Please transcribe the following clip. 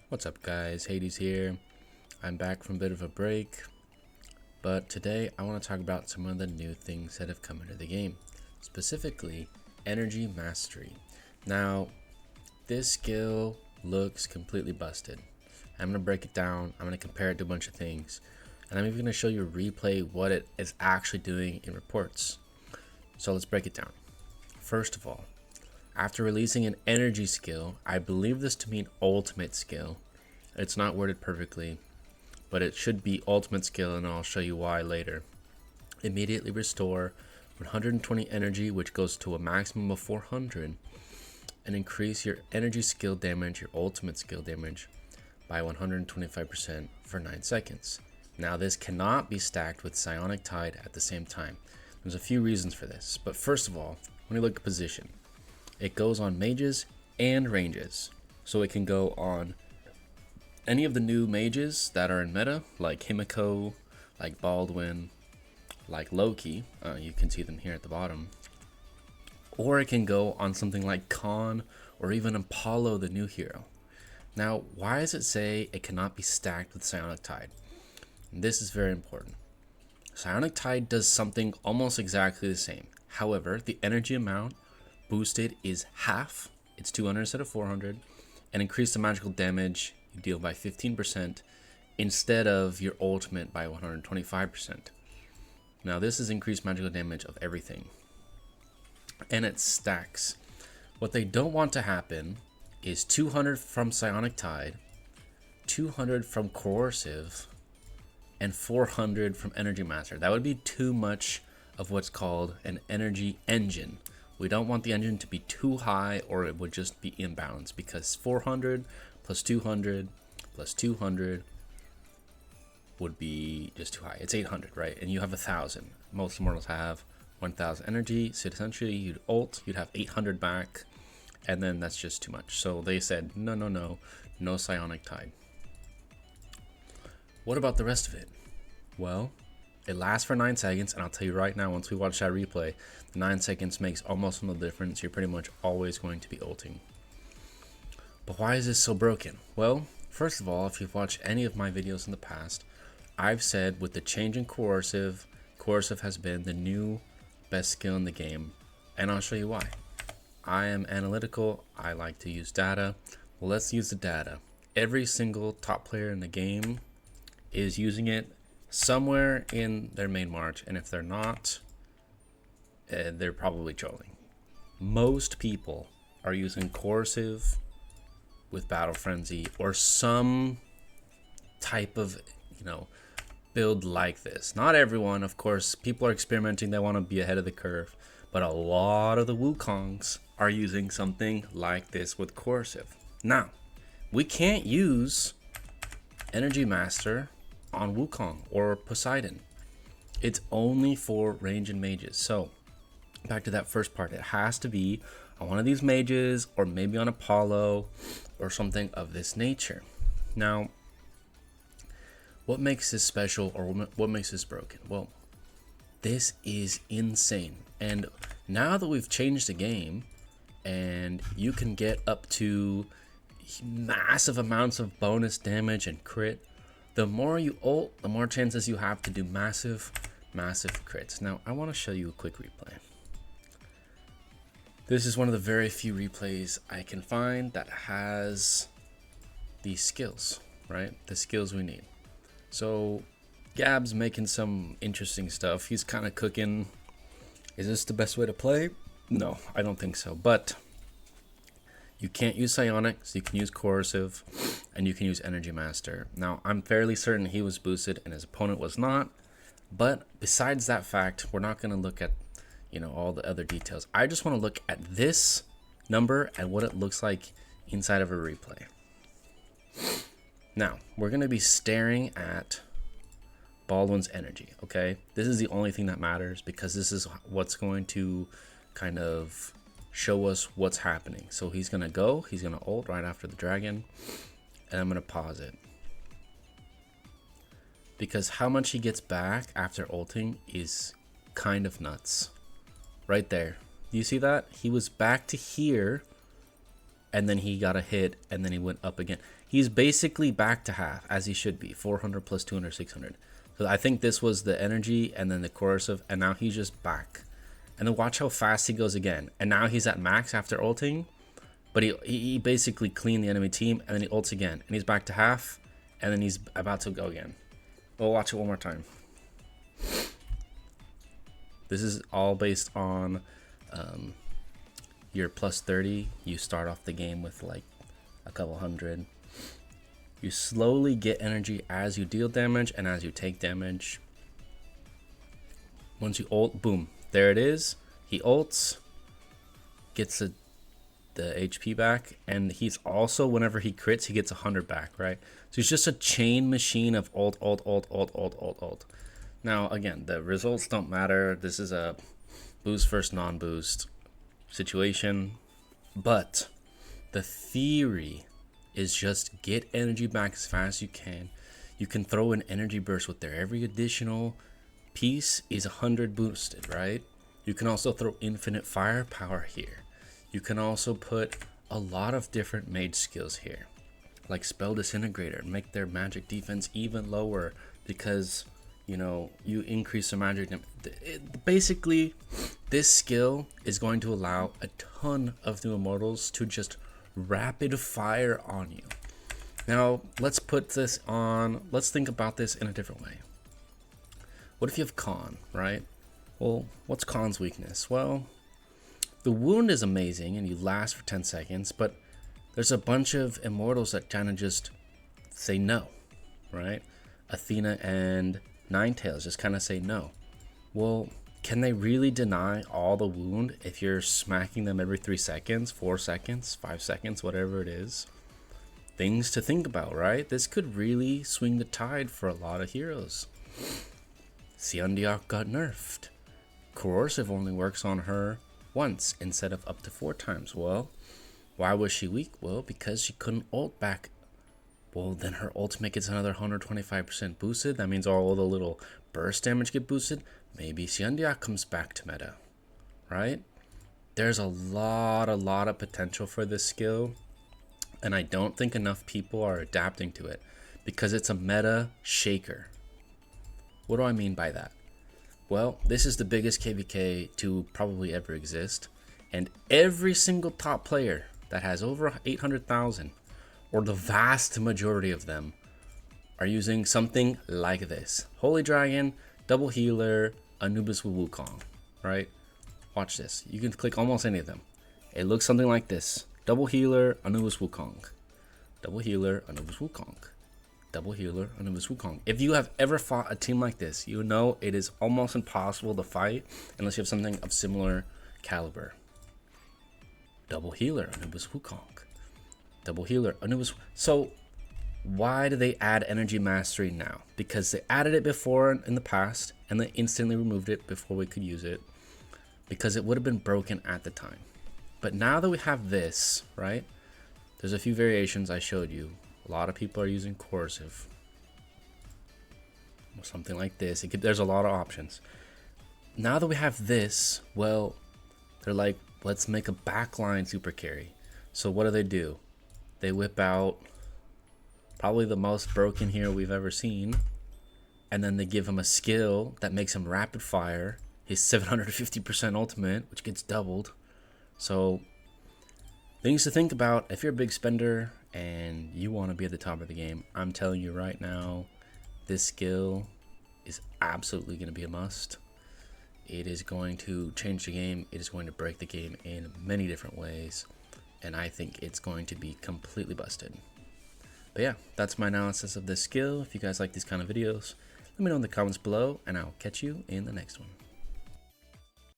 What's up guys, Hades here. I'm back from a bit of a break, but today I want to talk about some of the new things that have come into the game, specifically Energy Mastery. Now, this skill looks completely busted. I'm going to break it down, I'm going to compare it to a bunch of things, and I'm even going to show you a replay what it is actually doing in reports. So let's break it down. First of all, after releasing an energy skill, I believe this to mean ultimate skill. It's not worded perfectly, but it should be ultimate skill, and I'll show you why later. Immediately restore 120 energy, which goes to a maximum of 400, and increase your energy skill damage, your ultimate skill damage, by 125% for 9 seconds. Now this cannot be stacked with Psionic Tide at the same time. There's a few reasons for this, but first of all, when you look at position, it goes on mages and ranges. So it can go on any of the new mages that are in meta, like Himiko, like Baldwin, like Loki. You can see them here at the bottom. Or it can go on something like Khan or even Apollo, the new hero. Now, why does it say it cannot be stacked with Psionic Tide? This is very important. Psionic Tide does something almost exactly the same. However, the energy amount boosted is half. It's 200 instead of 400, and increase the magical damage you deal by 15% instead of your ultimate by 125%. Now this is increased magical damage of everything, and it stacks. What they don't want to happen is 200 from Psionic Tide, 200 from Coercive, and 400 from Energy Master. That would be too much of what's called an energy engine. We don't want the engine to be too high, or it would just be imbalanced, because 400 plus 200 plus 200 would be just too high. It's 800, right? And you have 1,000. Most immortals have 1,000 energy, so essentially you'd ult, you'd have 800 back, and then that's just too much. So they said, no Psionic Tide. What about the rest of it? Well, it lasts for 9 seconds, and I'll tell you right now, once we watch that replay, the 9 seconds makes almost no difference. You're pretty much always going to be ulting. But why is this so broken? Well, first of all, if you've watched any of my videos in the past, I've said with the change in Coercive, Coercive has been the new best skill in the game, and I'll show you why. I am analytical, I like to use data. Well, let's use the data. Every single top player in the game is using it somewhere in their main March, and if they're not, they're probably trolling. Most people are using Coercive with Battle Frenzy or some type of, build like this. Not everyone, of course. People are experimenting, they want to be ahead of the curve, but a lot of the wukongs are using something like this with Coercive. Now, we can't use Energy Master on Wukong or Poseidon. It's only for range and mages. So back to that first part, it has to be on one of these mages, or maybe on Apollo or something of this nature. Now, what makes this special, or what makes this broken? Well, this is insane. And now that we've changed the game and you can get up to massive amounts of bonus damage and crit, the more you ult, the more chances you have to do massive crits. Now, I want to show you a quick replay. This is one of the very few replays I can find that has these skills, right? The skills we need. So, Gab's making some interesting stuff. He's kind of cooking. Is this the best way to play? No, I don't think so. But you can't use Psionic, so you can use Coercive, and you can use Energy Master. Now, I'm fairly certain he was boosted and his opponent was not. But besides that fact, we're not going to look at, all the other details. I just want to look at this number and what it looks like inside of a replay. Now, we're going to be staring at Baldwin's energy, okay? This is the only thing that matters, because this is what's going to kind of show us what's happening. So he's going to ult right after the dragon, and I'm going to pause it. Because how much he gets back after ulting is kind of nuts. Right there. Do you see that? He was back to here, and then he got a hit, and then he went up again. He's basically back to half, as he should be. 400 plus 200, 600. So I think this was the energy and then the coercive, and now he's just back. And then watch how fast he goes again. And now he's at max after ulting, but he basically cleaned the enemy team, and then he ults again, and he's back to half, and then he's about to go again. We'll watch it one more time. This is all based on your plus 30. You start off the game with like a couple hundred. You slowly get energy as you deal damage and as you take damage. Once you ult, boom, there it is. He ults, gets the HP back, and he's also, whenever he crits, he gets 100 back, right? So he's just a chain machine of ult. Now, again, the results don't matter. This is a boost versus non-boost situation, but the theory is just get energy back as fast as you can. You can throw an energy burst with there. Every additional piece is 100 boosted, right? You can also throw infinite firepower here. You can also put a lot of different mage skills here, like spell disintegrator, make their magic defense even lower because, you know, you increase the magic. Basically, this skill is going to allow a ton of new immortals to just rapid fire on you. Now, let's think about this in a different way. What if you have Khan, right? Well, what's Khan's weakness? Well, the wound is amazing and you last for 10 seconds, but there's a bunch of immortals that kind of just say no, right? Athena and Ninetales just kind of say no. Well, can they really deny all the wound if you're smacking them every 3 seconds, 4 seconds, 5 seconds, whatever it is? Things to think about, right? This could really swing the tide for a lot of heroes. Xiandiak got nerfed. Coercive only works on her once instead of up to 4 times. Well, why was she weak? Well, because she couldn't ult back. Well, then her ultimate gets another 125% boosted. That means all the little burst damage get boosted. Maybe Xiandiak comes back to meta, right? There's a lot of potential for this skill, and I don't think enough people are adapting to it because it's a meta shaker. What do I mean by that? Well, this is the biggest KVK to probably ever exist, and every single top player that has over 800,000, or the vast majority of them, are using something like this. Holy Dragon, Double Healer, Anubis with Wukong, right? Watch this. You can click almost any of them. It looks something like this. Double Healer, Anubis Wukong. Double Healer, Anubis Wukong. Double Healer, Anubis Wukong. If you have ever fought a team like this, you know it is almost impossible to fight unless you have something of similar caliber. Double Healer, Anubis Wukong. Double Healer, Anubis. So why do they add energy mastery now? Because they added it before in the past and they instantly removed it before we could use it because it would have been broken at the time. But now that we have this, right? There's a few variations I showed you. A lot of people are using coercive. Something like this. There's a lot of options. Now that we have this, well, they're like, let's make a backline super carry. So what do? They whip out probably the most broken hero we've ever seen, and then they give him a skill that makes him rapid fire, his 750% ultimate, which gets doubled. So things to think about if you're a big spender and you want to be at the top of the game. I'm telling you right now, this skill is absolutely going to be a must. It is going to change the game. It is going to break the game in many different ways, and I think it's going to be completely busted. But yeah, that's my analysis of this skill. If you guys like these kind of videos, let me know in the comments below, and I'll catch you in the next one.